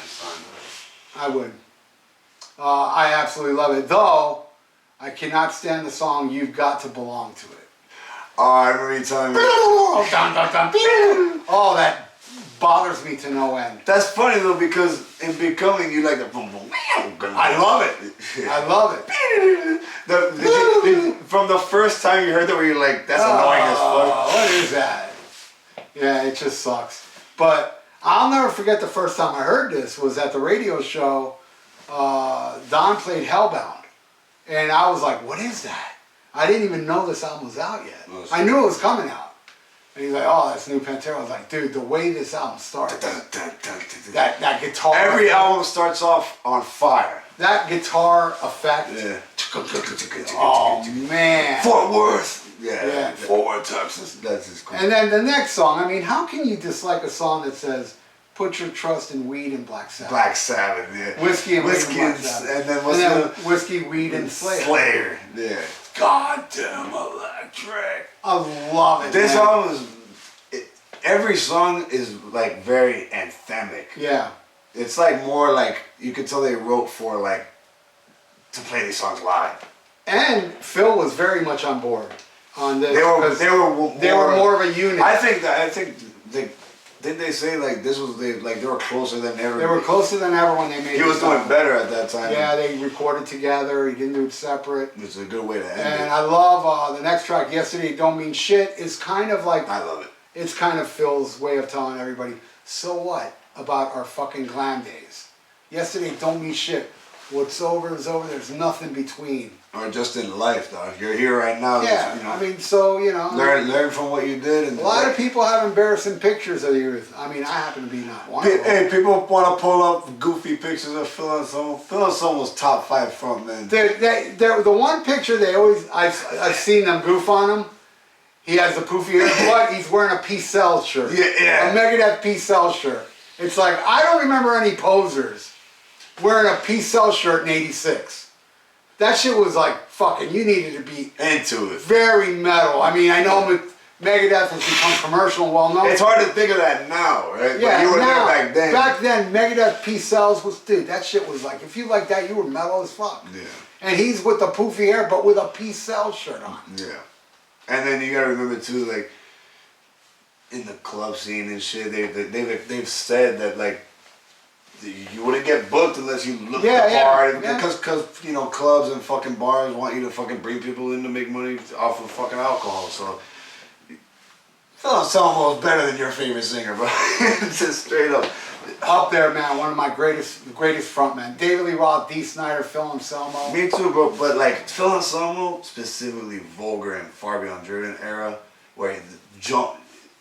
son. I would. I absolutely love it. Though, I cannot stand the song You've Got to Belong to It. Oh, I remember you telling me. Oh, that bothers me to no end. That's funny though, because in Becoming you like the boom boom. I love it. I love it. From the first time you heard that, were you like, that's annoying as fuck? What is that? Yeah, it just sucks. But I'll never forget the first time I heard this was at the radio show. Don played Hellbound. And I was like, what is that? I didn't even know this album was out yet. Oh, I knew it was coming out. And he's like, oh, that's new Pantera. I was like, dude, the way this album starts, that guitar. Every album starts off on fire. That guitar effect. Yeah. Oh, man. Fort Worth. Yeah. Fort Worth, Texas. That's just cool. And then the next song, I mean, how can you dislike a song that says, put your trust in weed and Black Sabbath? Black Sabbath, yeah. Whiskey and Whiskey weed and Black Sabbath. and then what's the... Whiskey, weed, and Slayer. Slayer, yeah. Goddamn electric. I love it. This man. album is... every song is like very anthemic. Yeah. It's like more like, you could tell they wrote for like, to play these songs live. And Phil was very much on board on this. They were more of a unit. I think didn't they say like this was they were closer than ever? They were closer than ever when they made. He was doing better at that time. Yeah, they recorded together. He didn't do it separate. It's a good way to end it. And I love the next track. Yesterday Don't Mean Shit is kind of like. I love it. It's kind of Phil's way of telling everybody, so what about our fucking glam days? Yesterday don't mean shit. What's over is over. There's nothing between. Or just in life, though. You're here right now. Yeah, You know, I mean, so, you know. learn from what you did. And a lot of people have embarrassing pictures of the youth. I mean, I happen to be not one of them. Hey, people want to pull up goofy pictures of Phil and Son. Phil and Son was top 5 frontmen. They're the one picture they always, I've seen them goof on him. He has the poofy hair, but he's wearing a Peace Cell shirt. Yeah. A Megadeth Peace Cell shirt. It's like, I don't remember any posers wearing a Peace Cell shirt in '86. That shit was like, fucking, you needed to be into it. very metal. I mean, I know Megadeth has become commercial and well known. It's hard to think of that now, right? Yeah, but you were now, there back then. Back then, Megadeth Peace Cells was, dude, that shit was like, if you like that, you were metal as fuck. Yeah. And he's with the poofy hair, but with a Peace Cell shirt on. Yeah. And then you gotta remember too, like, in the club scene and shit, they've said that, like, you wouldn't get booked unless you looked Yeah, the yeah, part. yeah. Because you know, clubs and fucking bars want you to fucking bring people in to make money off of fucking alcohol. So Phil Anselmo is better than your favorite singer, bro. Just straight up. Up there, man. One of my greatest frontmen. David Lee Roth, Dee Snider, Phil Anselmo. Me too, bro. But like Phil Anselmo, specifically Vulgar and Far Beyond Driven era, where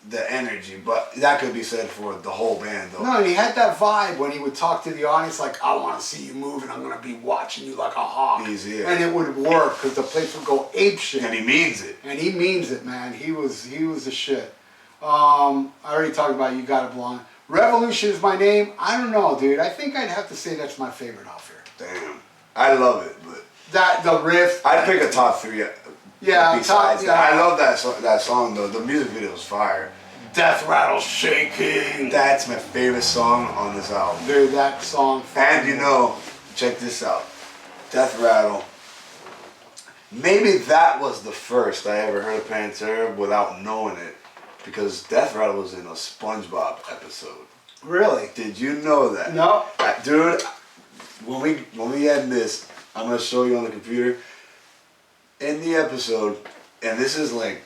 the energy, but that could be said for the whole band though. No, and he had that vibe when he would talk to the audience like, I want to see you move and I'm going to be watching you like a hawk. Easy, yeah. And it would work because the place would go apeshit. And he means it. And he means it, man. He was the shit. I already talked about You Got It Blonde. Revolution is my name. I don't know, dude. I think I'd have to say that's my favorite off here. Damn. I love it, but The riff. I'd pick a top 3. Yeah, besides top, that. yeah. I love that song though. The music video is fire. Death Rattle Shaking. That's my favorite song on this album. Dude, that song. And you know, check this out. Death Rattle. Maybe that was the first I ever heard of Pantera without knowing it. Because Death Rattle was in a SpongeBob episode. Really? Did you know that? No. Dude, when we end this, I'm gonna show you on the computer. In the episode, and this is like,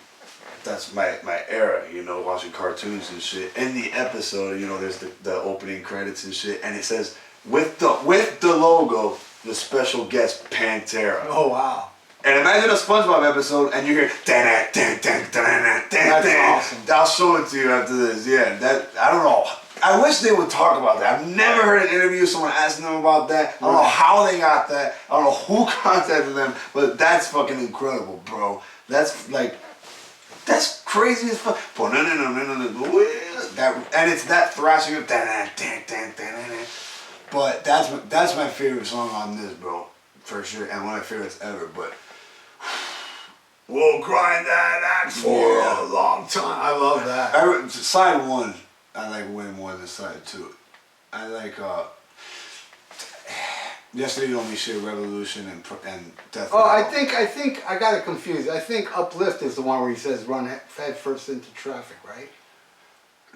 that's my era, you know, watching cartoons and shit. In the episode, you know, there's the opening credits and shit, and it says with the logo, the special guest Pantera. Oh, wow. And imagine a SpongeBob episode, and you hear that's awesome. I'll show it to you after this. Yeah, that I don't know. I wish they would talk about that. I've never heard an interview someone asking them about that. I don't know how they got that. I don't know who contacted them, but that's fucking incredible, bro. That's like, that's crazy as fuck. And it's that thrashing. But that's my favorite song on this, bro, for sure, and one of my favorites ever. But We'll grind that axe for a long time. I love that. Side 1, I like way more than side 2. I like Yesterday You Don't Mean Shit, Revolution, and Death. Oh, I think I got it confused. I think Uplift is the one where he says run head first into traffic, right?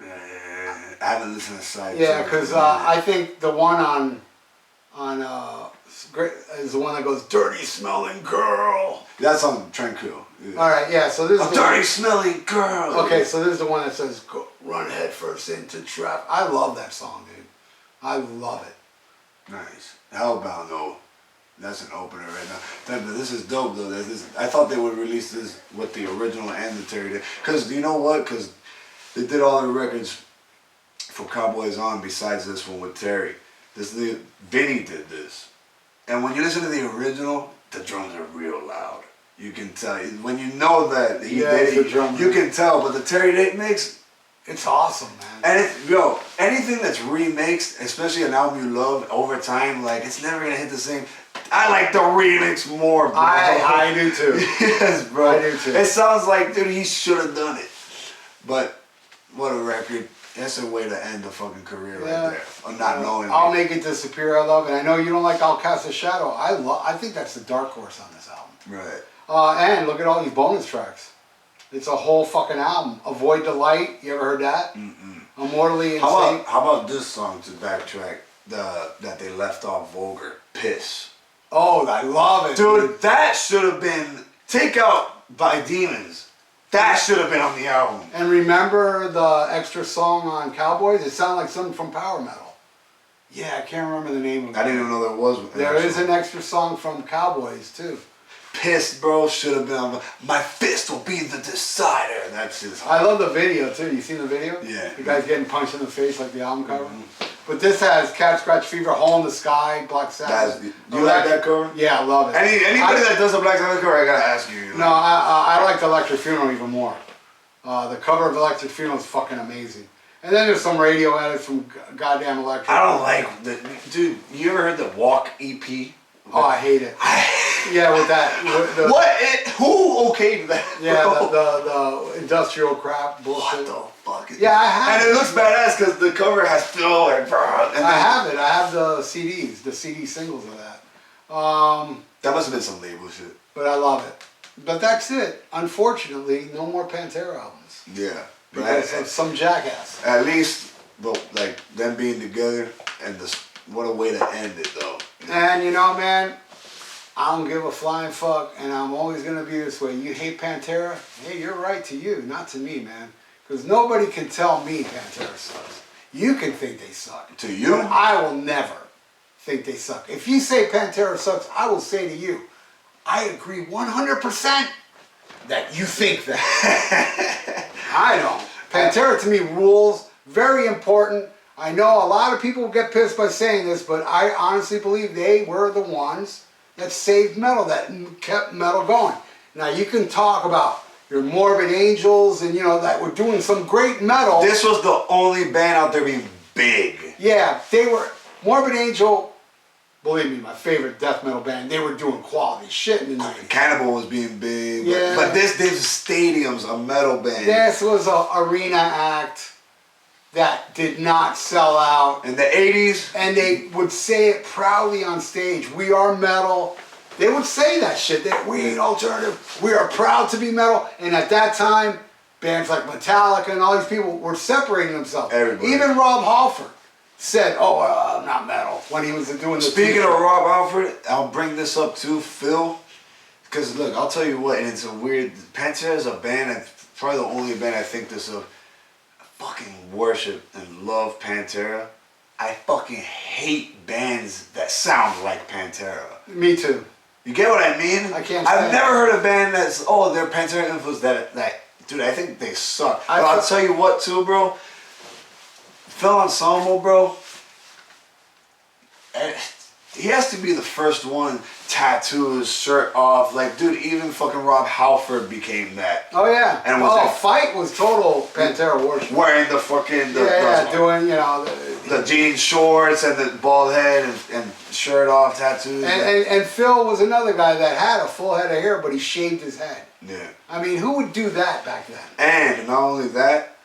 I haven't listened to side 2. Yeah, because I think the one on is the one that goes dirty smelling girl. That's on Trendkill. Yeah. All right, yeah. So this is a dirty smelling girl. Okay, so this is the one that says go, run head first into traffic. I love that song, dude. I love it. Nice. Hellbound though, that's an opener right now. This is dope though. I thought they would release this with the original and the Terry did. Cause you know what? Cause they did all the records for Cowboys On besides this one with Terry. Vinny did this. And when you listen to the original, the drums are real loud. You can tell. When you know that he did it, you can tell. But the Terry Date mix, it's awesome, man. And anything that's remixed, especially an album you love over time, like it's never gonna hit the same. I like the remix more, bro. I do too. Yes, bro. I do too. It sounds like, dude, he should have done it. But what a record. That's a way to end a fucking career right there. Of not knowing. I'll Make It Disappear, I love it. I know you don't like I'll Cast a Shadow. I think that's the dark horse on this album. Right. And look at all these bonus tracks. It's a whole fucking album. Avoid the Light. You ever heard that? Mm-mm. Immortally Insane. How about this song to backtrack? That they left off Vulgar. Piss. Oh, I love it. Dude, that should have been Take Out by Demons. That should have been on the album. And remember the extra song on Cowboys? It sounded like something from Power Metal. Yeah, I can't remember the name of it. I didn't even know there was. There is an extra song from Cowboys too. Pissed, bro, should have been on. My fist will be the decider. That's his. I love the video too. You seen the video? Yeah. The guy's getting punched in the face like the album cover. But this has Cat Scratch Fever, Hole in the Sky, Black Sabbath. You like that cover? Yeah, I love it. Anybody that does a Black Sabbath cover, I gotta ask you. No, I like the Electric Funeral even more. The cover of Electric Funeral is fucking amazing. And then there's some radio edits from goddamn Electric. I don't like the dude. You ever heard the Walk EP? Oh, I hate it. Yeah, with that. Who okayed that? Yeah, the industrial crap bullshit. What the fuck? Yeah, I have. And it looks badass because the cover has Phil and I have it. I have the CDs, the CD singles of that. That must have been some label shit. But I love it. But that's it. Unfortunately, no more Pantera albums. Yeah. Because of some jackass. At least, like them being together and what a way to end it, though. And you know, man, I don't give a flying fuck, and I'm always gonna be this way. You hate Pantera? Hey, you're right to you, not to me, man. Because nobody can tell me Pantera sucks. You can think they suck. To you? But I will never think they suck. If you say Pantera sucks, I will say to you, I agree 100% that you think that. I don't. Pantera to me rules, very important. I know a lot of people get pissed by saying this, but I honestly believe they were the ones that saved metal, that kept metal going. Now you can talk about your Morbid Angels and you know that were doing some great metal. This was the only band out there being big. Yeah, they were. Morbid Angel, believe me, my favorite death metal band. They were doing quality shit in the 90s. Cannibal was being big. Yeah. But this stadiums, a metal band. This was an arena act that did not sell out. In the 80s. And they would say it proudly on stage. We are metal. They would say that shit. That we ain't alternative. We are proud to be metal. And at that time, bands like Metallica and all these people were separating themselves. Everybody. Even Rob Halford said, "Oh, I'm not metal," when he was doing the. Speaking of Rob Halford, I'll bring this up too, Phil. Because look, I'll tell you what, and it's a weird. Pantera is a band. And probably the only band I think this of. I fucking worship and love Pantera. I fucking hate bands that sound like Pantera. Me too. You get what I mean? I can't. I've never heard a band that's they're Pantera influenced. That dude, I think they suck. But I'll tell you what too, bro. Phil Anselmo, bro. He has to be the first one. Tattoos, shirt off, like dude. Even fucking Rob Halford became that. Oh yeah. And Fight was total Pantera worship. Wearing the fucking doing you know the jean shorts and the bald head and shirt off, tattoos. And Phil was another guy that had a full head of hair, but he shaved his head. Yeah. I mean, who would do that back then? And not only that,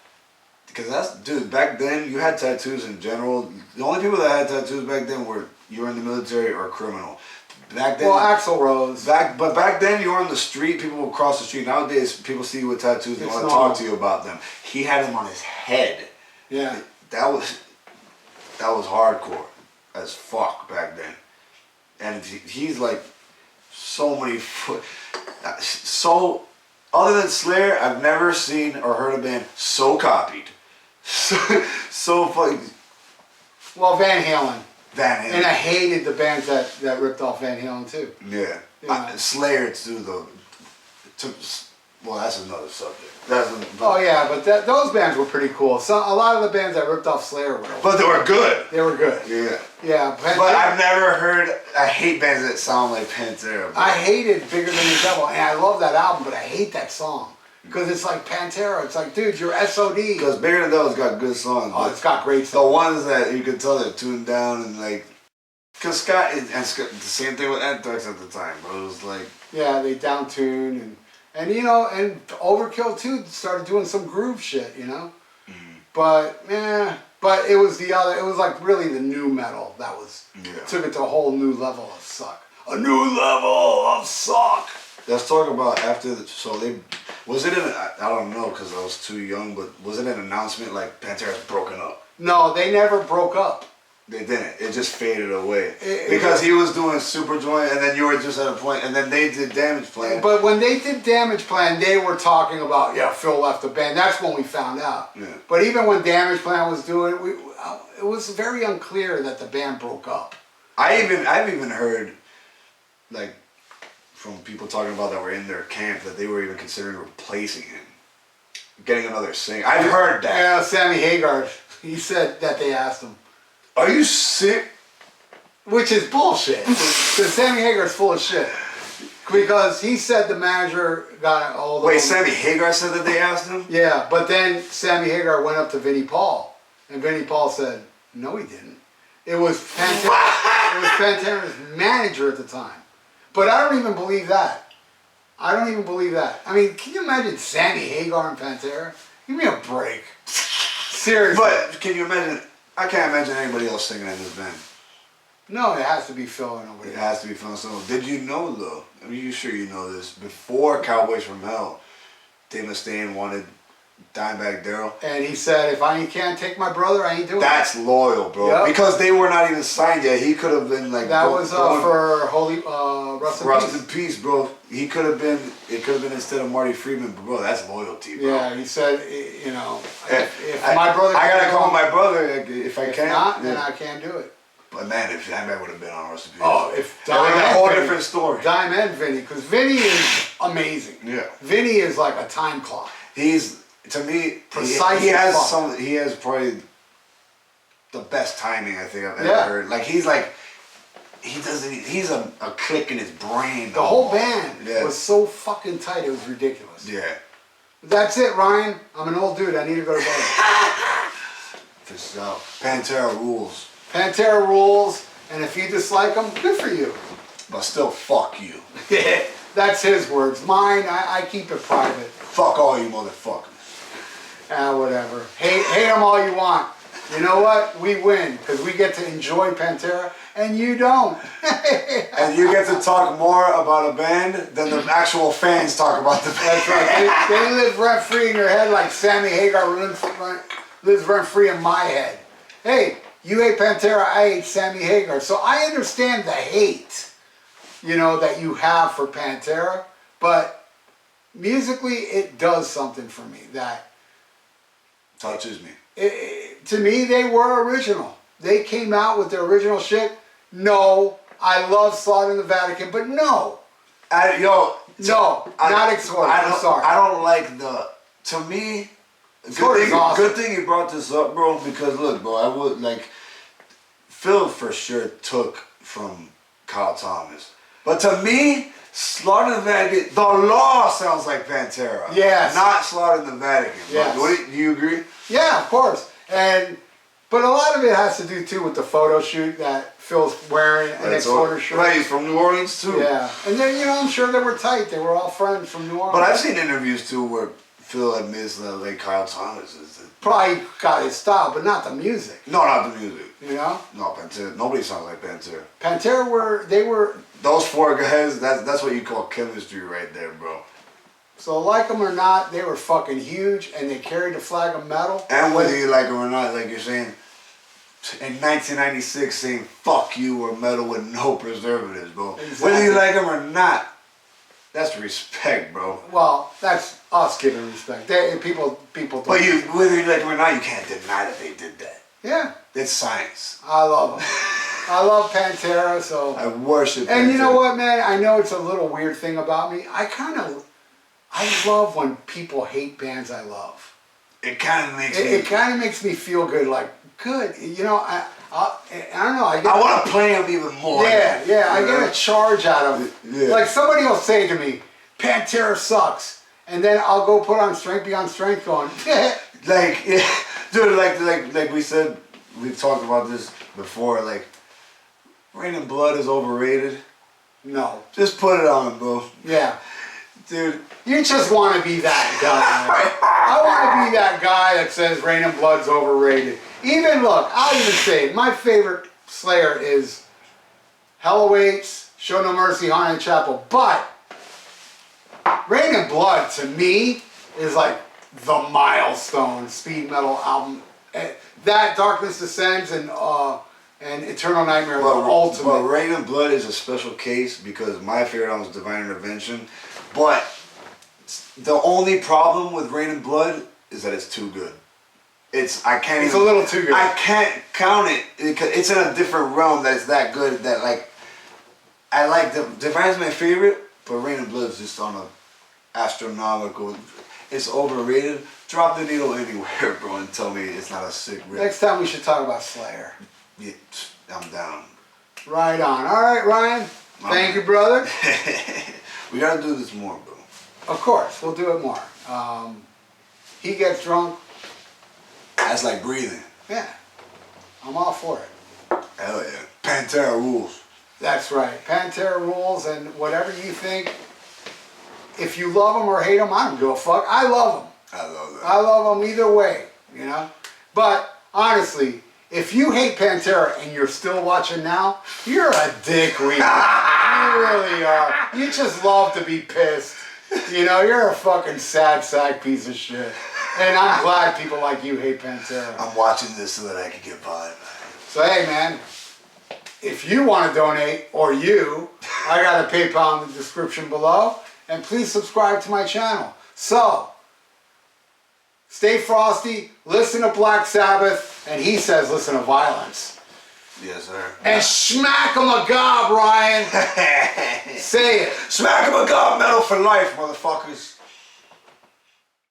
because dude, back then you had tattoos in general. The only people that had tattoos back then were you were in the military or a criminal. Back then, well, Axl Rose. But back then you were on the street. People would cross the street. Nowadays, people see you with tattoos. They want to talk to you about them. He had them on his head. Yeah. That was hardcore as fuck back then. And he's like so many other than Slayer, I've never seen or heard a band so copied. So fucking. Well, Van Halen. And I hated the bands that ripped off Van Halen too. Yeah. Slayer too though. Well, that's another subject. Oh yeah, but those bands were pretty cool. So a lot of the bands that ripped off Slayer were. But they were good. They were good. Yeah. Yeah. But I've never heard. I hate bands that sound like Pantera. I hated Bigger Than the Devil, and I love that album, but I hate that song. Because it's like Pantera. It's like, dude, you're SOD. Because Bigger Than the Devil's got good songs. Oh, it's got great songs. The ones that you can tell they're tuned down and like. Because Scott, the same thing with Anthrax at the time, bro. It was like. Yeah, they down-tuned and you know, and Overkill too started doing some groove shit, you know? Mm-hmm. But it was it was like really the new metal that was, took it to a whole new level of suck. A new level of suck! Let's talk about was it I don't know because I was too young, but was it an announcement like Pantera's broken up? No, they never broke up. They didn't. It just faded away. Because he was doing Superjoint and then you were just at a point and then they did Damage Plan. But when they did Damage Plan, they were talking about, Phil left the band. That's when we found out. Yeah. But even when Damage Plan was doing it, it was very unclear that the band broke up. I've even heard, like, from people talking about that were in their camp that they were even considering replacing him. Getting another singer. I've heard that. Yeah, Sammy Hagar, he said that they asked him. Are you sick? Which is bullshit. Because Sammy Hagar's full of shit. Because he said the manager got all the... Wait, Sammy Hagar said that they asked him? Yeah, but then Sammy Hagar went up to Vinnie Paul. And Vinnie Paul said, no he didn't. It was Pantera's manager at the time. But I don't even believe that. I mean, can you imagine Sammy Hagar and Pantera? Give me a break. Seriously. But can you imagine... I can't imagine anybody else singing in this band. No, it has to be Phil or nobody else. It has to be Phil and someone. Did you know though? I mean, you sure you know this? Before Cowboys from Hell, Dave Mustaine wanted Dimebag Daryl. And he said, if I can't take my brother, I ain't doing That's loyal, bro. Yep. Because they were not even signed yet. He could have been like... That was for Holy Rust in Peace, bro. He could have been... It could have been instead of Marty Friedman, but bro, that's loyalty, bro. Yeah, he said, you know, if my brother... I gotta call my brother if I can. If not, then I can't do it. But man, if Dimebag would have been on Rust in Peace... Oh, if that would have been a whole different Vinny, story. Dime and Vinny, because Vinny is amazing. Yeah. Vinny is like a time clock. He's... To me, Precise he has fuck. some. He has probably the best timing I think I've ever Yeah. heard. Like he's like, he doesn't. He's a click in his brain. The whole band Yeah. was so fucking tight, it was ridiculous. Yeah. That's it, Ryan. I'm an old dude. I need to go to bed. For sure. Pantera rules. Pantera rules, and if you dislike them, good for you. But still, fuck you. That's his words. Mine, I keep it private. Fuck all you motherfuckers. Whatever. Hate them all you want. You know what? We win because we get to enjoy Pantera and you don't. And you get to talk more about a band than the actual fans talk about the band. That's right. They live rent free in your head like Sammy Hagar lives rent free in my head. Hey, you hate Pantera, I hate Sammy Hagar. So I understand the hate, you know, that you have for Pantera, but musically it does something for me that Touches me. to me, they were original. They came out with their original shit. No, I love Slaughter in the Vatican, but no. Not Exhort. I'm sorry. I don't like the... To me... Good thing you brought this up, bro, because look, bro, I would, like... Phil for sure took from Kyle Thomas. But to me... Slaughter in the Vatican, the Law sounds like Pantera. Yes. Not Slaughter in the Vatican. Yes. Do you agree? Yeah, of course. But a lot of it has to do too with the photo shoot that Phil's wearing an Exhorter shirt. Right, he's from New Orleans too. Yeah. And then, you know, I'm sure they were tight. They were all friends from New Orleans. But I've seen interviews too where Phil admits that like Kyle Thomas is the... Probably got his style, but not the music. No, not the music. You know? No, Pantera. Nobody sounds like Pantera. Pantera were... Those four guys, that's what you call chemistry right there, bro. So like them or not, they were fucking huge and they carried the flag of metal. And whether you like them or not, like you're saying, in 1996 saying fuck you or metal with no preservatives, bro. Exactly. Whether you like them or not, that's respect, bro. Well, that's us giving respect. People don't. But whether you like them or not, you can't deny that they did that. Yeah. It's science. I love them. I love Pantera, so... I worship And Pantera. you know what, man? I know it's a little weird thing about me. I love when people hate bands I love. It kind of makes It kind of makes me feel good, like, good. You know, I don't know. I want to play them even more. Yeah, I get a charge out of it. Yeah. Like somebody will say to me, Pantera sucks. And then I'll go put on Strength Beyond Strength going, Like, yeah, dude, like we said, we've talked about this before, like, Rain and Blood is overrated. No. Just put it on, bro. Yeah. Dude. You just want to be that guy. I want to be that guy that says Rain and Blood's overrated. Even, look, I'll even say, my favorite Slayer is Hell Awaits, Show No Mercy, Haunted Chapel. But Rain and Blood, to me, is like the milestone speed metal album. That, Darkness Descends, and Eternal Nightmare were ultimate. But Rain and Blood is a special case because my favorite album is Divine Intervention. But the only problem with Rain and Blood is that it's too good. It's a little too good. I can't count it because it's in a different realm that it's that good that like I like Divine's my favorite, but Rain and Blood is just on a astronomical. It's overrated. Drop the needle anywhere, bro, and tell me it's not a sick riff. Next time we should talk about Slayer. Yeah, I'm down. Right on. All right, Ryan. Thank you, brother. We gotta do this more, bro. Of course, we'll do it more. He gets drunk. That's like breathing. Yeah, I'm all for it. Hell yeah. Pantera rules. That's right. Pantera rules, and whatever you think, if you love them or hate them, I don't give a fuck. I love them. I love that. I love them either way, you know? But, honestly, if you hate Pantera and you're still watching now, you're a dickweed. You really are. You just love to be pissed. You know, you're a fucking sad sack piece of shit. And I'm glad people like you hate Pantera. I'm watching this so that I can get by. So hey man, if you want to donate, or I got a PayPal in the description below, and please subscribe to my channel. So, stay frosty, listen to Black Sabbath, and he says listen to Violence. Yes, sir. And SHMACKEMAGOB, Ryan. Say it. SMACKEMAGOB, metal for life, motherfuckers.